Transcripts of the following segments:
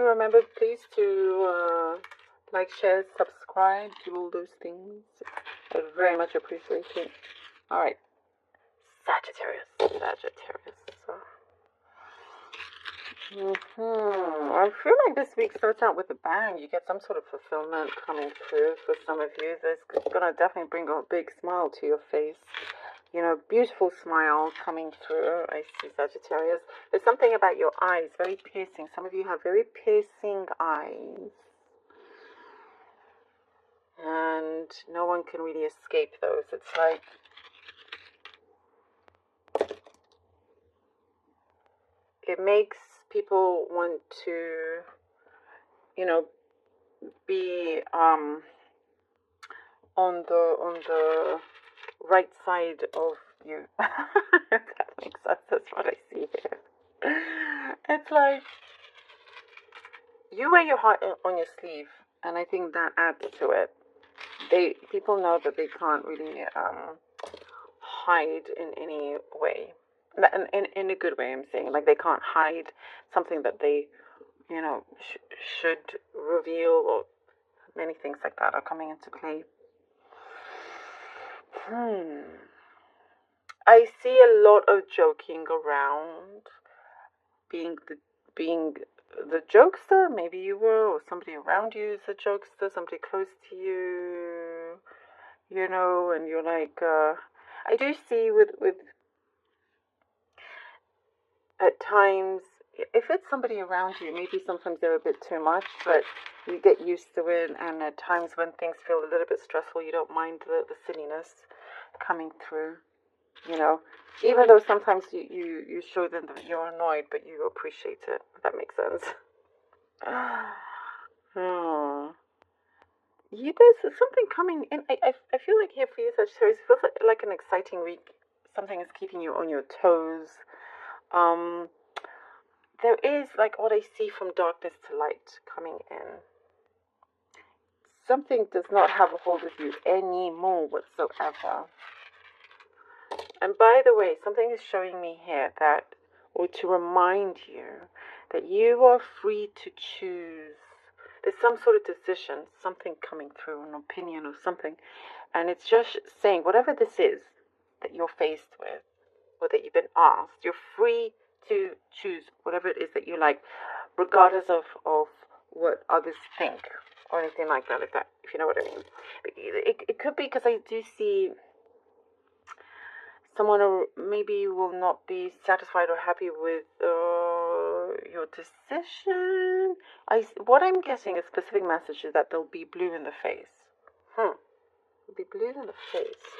remember, please, to like, share, subscribe, do all those things. I very much appreciate it. All right. Sagittarius. I feel like this week starts out with a bang. You get some sort of fulfillment coming through for some of you. It's gonna definitely bring a big smile to your face. You know, beautiful smile coming through. I see, Sagittarius. There's something about your eyes, very piercing. Some of you have very piercing eyes. And no one can really escape those. It's like, it makes people want to, you know, be on the right side of you. If that makes sense. That's what I see here. It's like you wear your heart on your sleeve, and I think that adds to it. People know that they can't really hide in any way. In a good way, I'm saying. Like, they can't hide something that they, you know, should reveal, or many things like that are coming into play. I see a lot of joking around, being the jokester. Maybe you were, or somebody around you is a jokester, somebody close to you, you know, and you're like, I do see with at times, if it's somebody around you, maybe sometimes they're a bit too much, but you get used to it, and at times when things feel a little bit stressful, you don't mind the silliness coming through, you know, even though sometimes you show them that you're annoyed, but you appreciate it, if that makes sense. There's something coming in. I feel like here for you, Sagittarius, it feels like an exciting week. Something is keeping you on your toes. There is, like, what I see from darkness to light coming in. Something does not have a hold of you anymore whatsoever. And by the way, something is showing me here that, or to remind you, that you are free to choose. There's some sort of decision, something coming through, an opinion or something. And it's just saying, whatever this is that you're faced with, or that you've been asked, you're free to choose whatever it is that you like, regardless of what others think, or anything like that, if you know what I mean. It could be because I do see someone who maybe will not be satisfied or happy with your decision. What I'm getting, a specific message, is that they'll be blue in the face. They'll be blue in the face.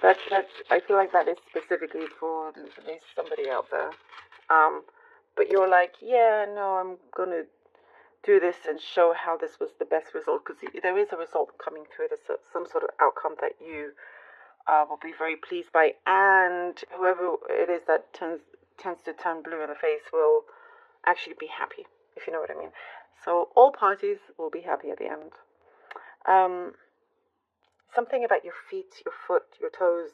That I feel like that is specifically for there's somebody out there. But you're like, yeah, no, I'm gonna do this and show how this was the best result, because there is a result coming through. There's some sort of outcome that you will be very pleased by, and whoever it is that tends to turn blue in the face will actually be happy, if you know what I mean. So all parties will be happy at the end. Something about your feet, your foot, your toes,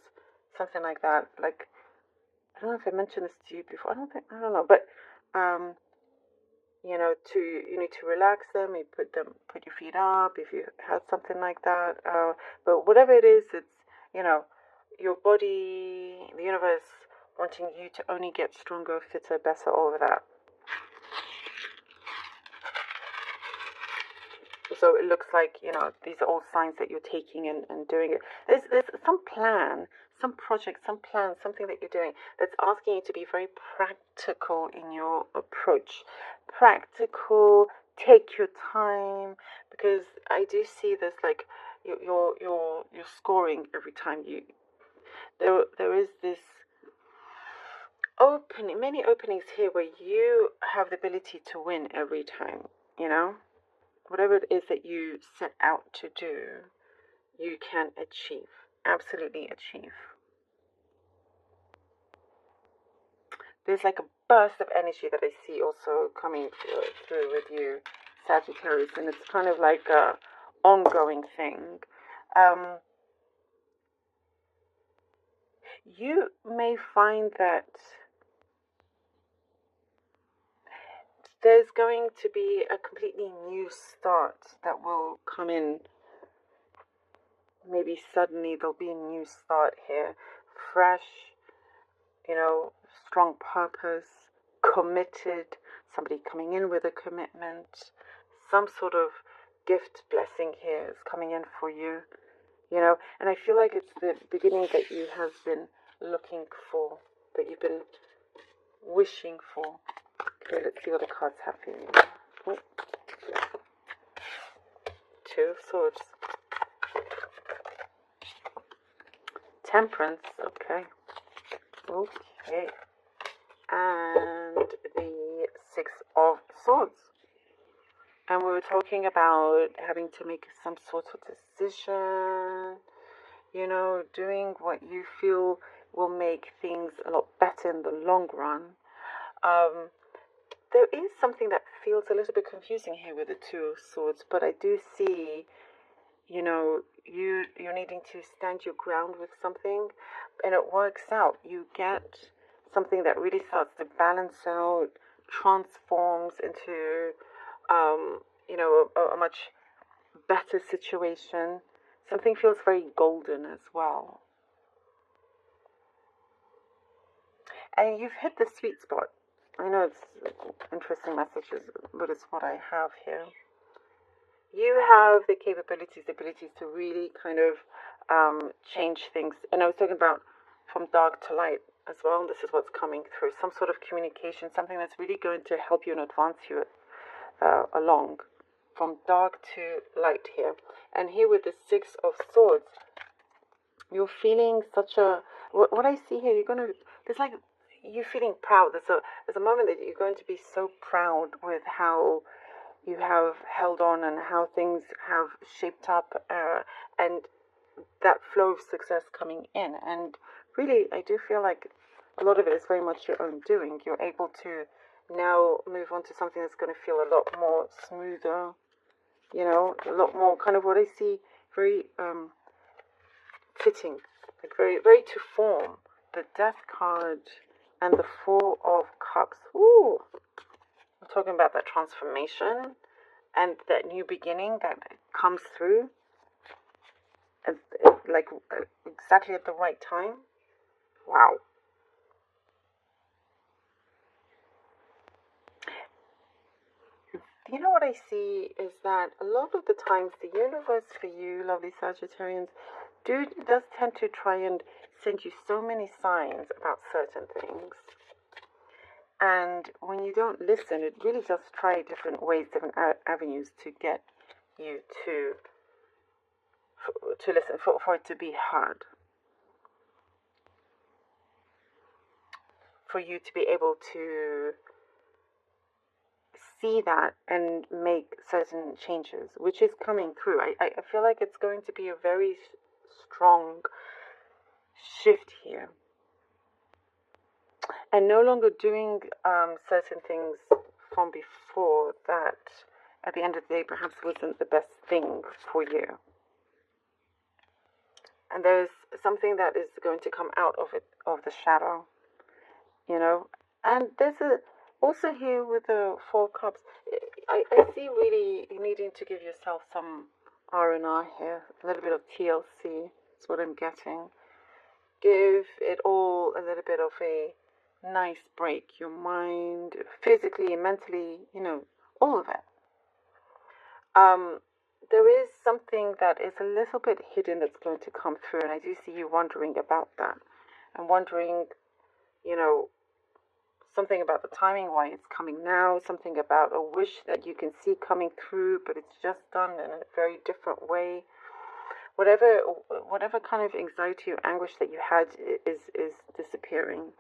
something like that. Like, I don't know if I mentioned this to you before. I don't know, but you know, you need to relax them. You put your feet up if you had something like that. But whatever it is, it's, you know, your body, the universe wanting you to only get stronger, fitter, better, all of that. So it looks like, you know, these are all signs that you're taking and doing it. There's some plan, some project, some plan, something that you're doing that's asking you to be very practical in your approach. Practical, take your time, because I do see this, like, you're scoring every time you. There is this many openings here where you have the ability to win every time, you know? Whatever it is that you set out to do, you can achieve. Absolutely achieve. There's like a burst of energy that I see also coming through with you, Sagittarius, and it's kind of like a ongoing thing. You may find that there's going to be a completely new start that will come in. Maybe suddenly there'll be a new start here. Fresh, strong purpose, committed, somebody coming in with a commitment, some sort of gift blessing here is coming in for you, and I feel like it's the beginning that you have been looking for, that you've been wishing for. Okay, let's see what the cards have for you. Oh. Two of Swords. Temperance, okay. Okay. And the Six of Swords. And we were talking about having to make some sort of decision, doing what you feel will make things a lot better in the long run. There is something that feels a little bit confusing here with the Two of Swords, but I do see, you're needing to stand your ground with something, and it works out. You get something that really starts to balance out, transforms into, a much better situation. Something feels very golden as well. And you've hit the sweet spot. I know it's interesting messages, but it's what I have here. You have the abilities to really kind of change things. And I was talking about from dark to light as well. And this is what's coming through. Some sort of communication, something that's really going to help you and advance you along. From dark to light here. And here with the Six of Swords, you're feeling such a... What I see here, there's like... You're feeling proud. There's a moment that you're going to be so proud with how you have held on and how things have shaped up, and that flow of success coming in. And really, I do feel like a lot of it is very much your own doing. You're able to now move on to something that's going to feel a lot more smoother, a lot more kind of what I see, very fitting, like very, very to form. The Death card and the Four of Cups. Ooh, I'm talking about that transformation and that new beginning that comes through, like exactly at the right time. Wow. What I see is that a lot of the times the universe for you, lovely Sagittarians, does tend to try and send you so many signs about certain things. And when you don't listen, it really does try different ways, different avenues to get you to listen, for it to be heard. For you to be able to see that and make certain changes, which is coming through. I feel like it's going to be a very strong shift here. And no longer doing certain things from before that at the end of the day perhaps wasn't the best thing for you. And there's something that is going to come out of it, of the shadow, And there's also here with the Four Cups, I see really you needing to give yourself some R&R here, a little bit of TLC is what I'm getting. Give it all a little bit of a nice break, your mind, physically, mentally, all of it. There is something that is a little bit hidden that's going to come through, and I do see you wondering about that, and wondering, something about the timing, why it's coming now, something about a wish that you can see coming through, but it's just done in a very different way. Whatever kind of anxiety or anguish that you had is disappearing.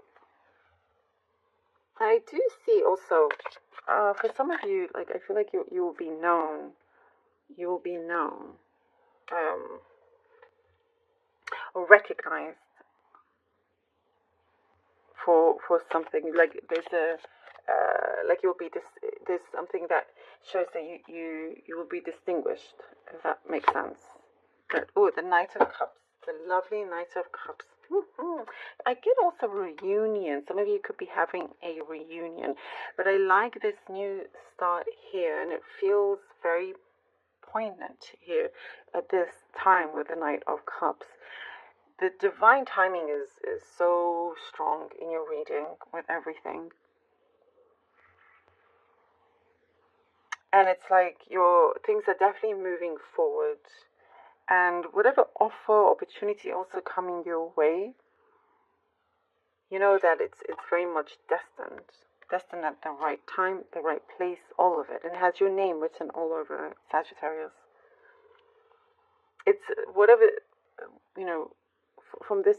And I do see also, for some of you, like I feel like you will be known. You will be known, or recognized for something. Like there's like you'll be there's something that shows that you will be distinguished. If that makes sense. But the Knight of Cups. The lovely Knight of Cups. I get also reunion. Some of you could be having a reunion, but I like this new start here, and it feels very poignant here at this time with the Knight of Cups. The divine timing is so strong in your reading with everything. And it's like your things are definitely moving forward. And whatever offer, opportunity also coming your way, you know that it's very much destined. Destined at the right time, the right place, all of it. And it has your name written all over it, Sagittarius. It's whatever, you know, from this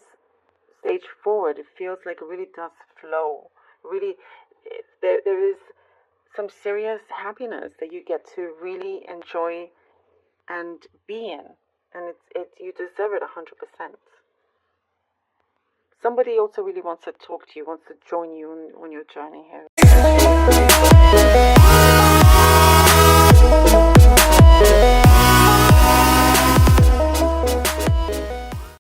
stage forward, it feels like it really does flow. Really, there is some serious happiness that you get to really enjoy and be in. And you deserve it 100%. Somebody also really wants to talk to you, wants to join you on your journey here.